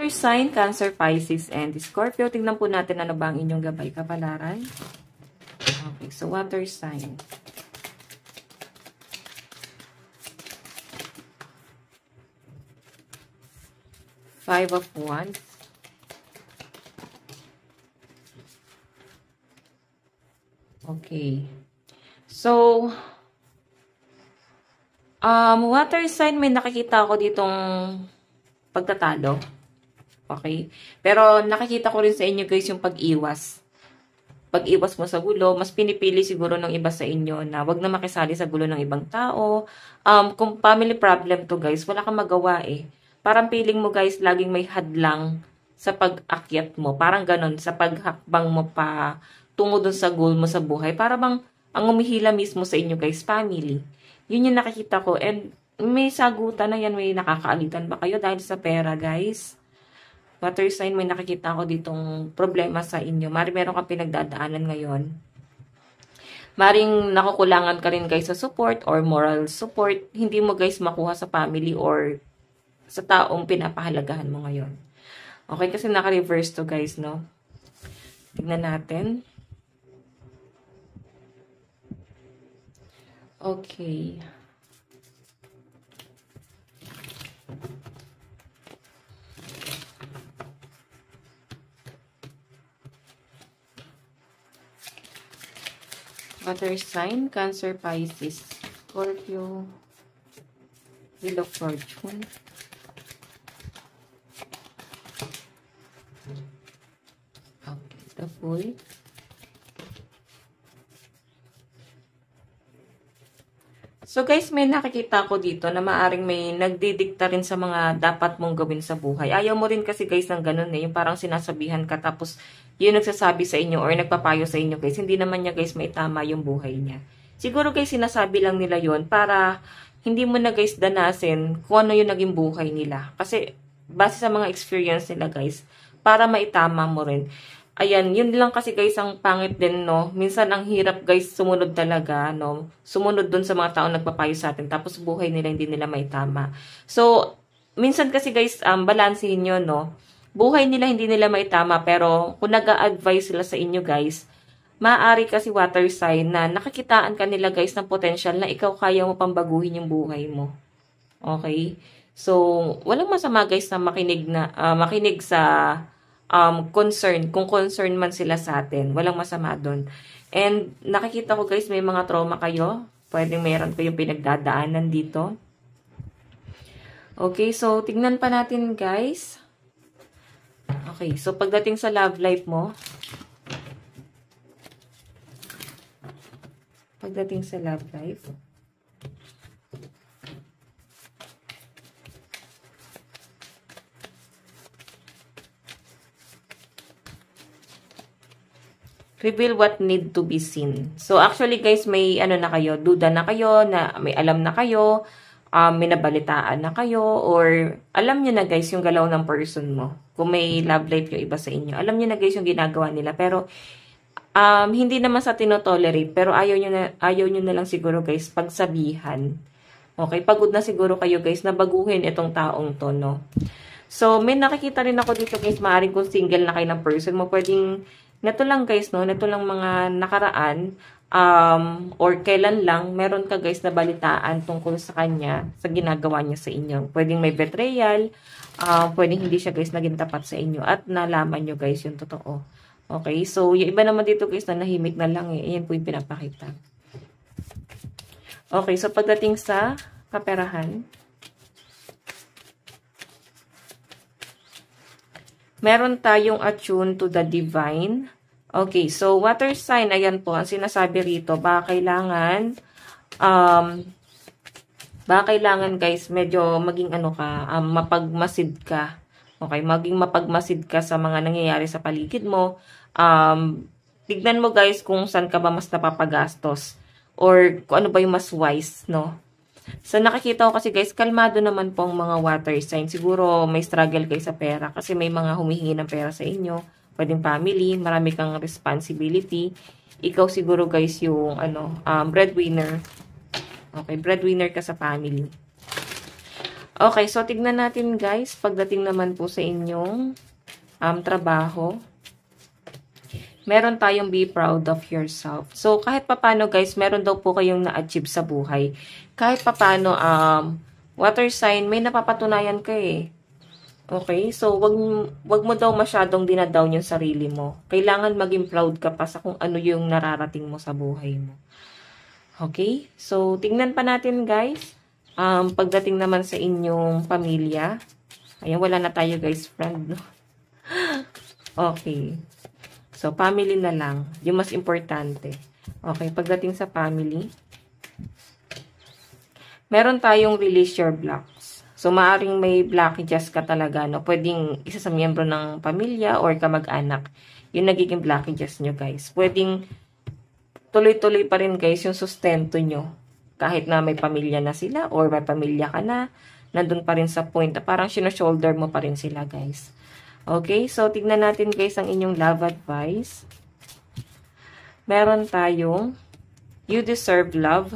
sign, Cancer, Pisces, and Scorpio. Tingnan po natin ano ba ang inyong gabay kapalaran. Okay, so water sign. Five of Wands. Okay. So, water sign, may nakikita ako ditong pagtatalo. Okay? Pero nakikita ko rin sa inyo guys yung pag-iwas. Pag-iwas mo sa gulo, mas pinipili siguro ng iba sa inyo na wag na makisali sa gulo ng ibang tao. Kung family problem to guys, wala kang magawa eh. Parang feeling mo guys, laging may hadlang sa pag-akyat mo. Parang ganon, sa paghakbang mo pa tungo dun sa goal mo sa buhay. Para bang ang umihila mismo sa inyo guys, family. Yun yung nakikita ko. And may sagutan na yan, may nakakaalitan ba kayo dahil sa pera guys? Water sign, may nakikita ko ditong problema sa inyo. Mari meron kang pinagdadaanan ngayon. Maring nakukulangan ka rin guys sa support or moral support. Hindi mo guys makuha sa family or sa taong pinapahalagahan mo ngayon. Okay, kasi naka-reverse to guys, no? Tignan natin. Okay. Water sign, Cancer, Pisces, Scorpio, Wheel of Fortune. Okay, the Fool. So guys, may nakikita ko dito na maaring may nagdidikta rin sa mga dapat mong gawin sa buhay. Ayaw mo rin kasi guys ng ganun eh, yung parang sinasabihan ka tapos yun nagsasabi sa inyo or nagpapayo sa inyo guys. Hindi naman niya guys may tama yung buhay niya. Siguro guys sinasabi lang nila yon para hindi mo na guys danasin kung ano yung naging buhay nila. Kasi base sa mga experience nila guys, para maitama mo rin. Ayan, yun lang kasi guys ang pangit din, no? Minsan ang hirap guys sumunod talaga, no? Sumunod dun sa mga taong nagpapayo sa atin. Tapos buhay nila hindi nila may tama. So, minsan kasi guys, balansehin nyo, no? Buhay nila hindi nila may tama. Pero kung nag-a-advise sila sa inyo guys, maaari kasi water sign na nakakitaan ka nila guys ng potential na ikaw kaya mo pang baguhin yung buhay mo. Okay? So, walang masama guys na makinig sa concern, kung concern man sila sa atin. Walang masama doon. And nakikita ko guys, may mga trauma kayo. Pwedeng mayroon kayong pinagdadaanan dito. Okay, so tignan pa natin guys. Okay, so pagdating sa love life mo, reveal what need to be seen. So, actually, guys, may ano na kayo, duda na kayo, na may alam na kayo, may nabalitaan na kayo, or alam nyo na, guys, yung galaw ng person mo. Kung may love life yung iba sa inyo. Alam nyo na, guys, yung ginagawa nila. Pero, hindi naman sa tinotolerate, pero ayaw nyo na lang siguro, guys, pagsabihan. Okay? Pagod na siguro kayo, guys, na baguhin itong taong to, no? So, may nakikita rin ako dito, guys, maaaring kung single na kayo ng person mo, pwedeng neto lang guys, no? Neto lang mga nakaraan or kailan lang meron ka guys na balitaan tungkol sa kanya, sa ginagawa niya sa inyo. Pwedeng may betrayal, pwedeng hindi siya guys naging tapat sa inyo at nalaman nyo guys yung totoo. Okay? So, yung iba naman dito guys na nahimik na lang eh. Ayan po yung pinapakita. Okay, so pagdating sa kaperahan, meron tayong attune to the divine. Okay, so water sign, ayan po, ang sinasabi rito, ba kailangan guys, medyo maging ano ka, mapagmasid ka. Okay, maging mapagmasid ka sa mga nangyayari sa paligid mo. Tignan mo guys kung saan ka ba mas napapagastos or kung ano ba yung mas wise, no? So, nakikita ko kasi guys, kalmado naman po ang mga water sign. Siguro may struggle kayo sa pera kasi may mga humihingi ng pera sa inyo. Pwedeng family, marami kang responsibility. Ikaw siguro guys yung breadwinner. Okay, breadwinner ka sa family. Okay, so tignan natin guys, pagdating naman po sa inyong trabaho. Meron tayong be proud of yourself. So, kahit papano guys, meron daw po kayong na-achieve sa buhay. Kahit papano, water sign, may napapatunayan ka eh. Okay? So, wag mo daw masyadong dinadown yung sarili mo. Kailangan maging proud ka pa sa kung ano yung nararating mo sa buhay mo. Okay? So, tingnan pa natin guys. Pagdating naman sa inyong pamilya. Ayan, wala na tayo guys, friend. No? Okay. So, family na lang. Yung mas importante. Okay, pagdating sa family, meron tayong release your blocks. So, maaring may blockages ka talaga, no? Pwedeng isa sa miyembro ng pamilya or kamag-anak. Yung nagiging blockages nyo, guys. Pwedeng tuloy-tuloy pa rin, guys, yung sustento nyo. Kahit na may pamilya na sila or may pamilya ka na, nandun pa rin sa point na parang shoulder mo pa rin sila, guys. Okay, so tignan natin, guys, ang inyong love advice. Meron tayong you deserve love.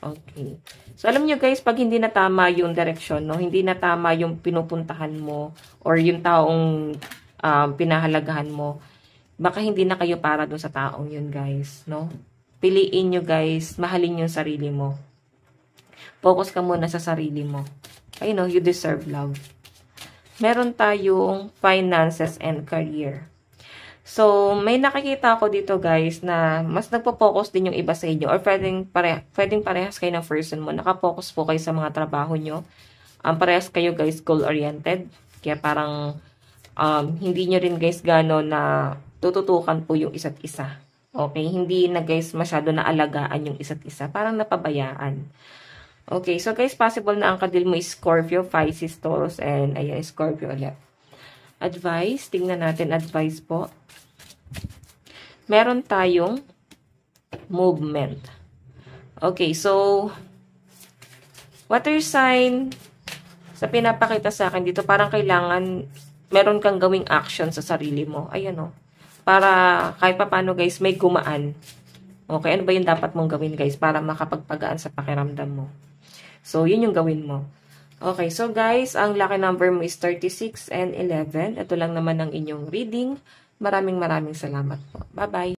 Okay. So, alam nyo guys, pag hindi na tama yung direction, no? Hindi na tama yung pinupuntahan mo or yung taong pinahalagahan mo, baka hindi na kayo para dun sa taong yun, guys, no? Piliin nyo, guys, mahalin yung sarili mo. Focus ka muna sa sarili mo. I know, you deserve love. Meron tayong finances and career. So, may nakikita ako dito guys na mas nagpo-focus din yung iba sa inyo or pwedeng parehas kayo ng person mo. Nakapokus po kayo sa mga trabaho nyo. Parehas kayo guys goal-oriented. Kaya parang hindi nyo rin guys gano'n na tututukan po yung isa't isa. Okay? Hindi na guys masyado na alagaan yung isa't isa. Parang napabayaan. Okay, so guys, possible na ang kadil mo is Scorpio, Pisces, Taurus, and ayan, Scorpio ulit. Advice, tingnan natin advice po. Meron tayong movement. Okay, so, water sign, sa pinapakita sa akin dito, parang kailangan, meron kang gawing action sa sarili mo. Ayan o. Para kahit pa paano guys, may gumaan. Okay, ano ba yung dapat mong gawin guys para makapagpagaan sa pakiramdam mo? So, yun yung gawin mo. Okay, so guys, ang lucky number mo is 36 and 11. Ito lang naman ang inyong reading. Maraming salamat po. Bye-bye!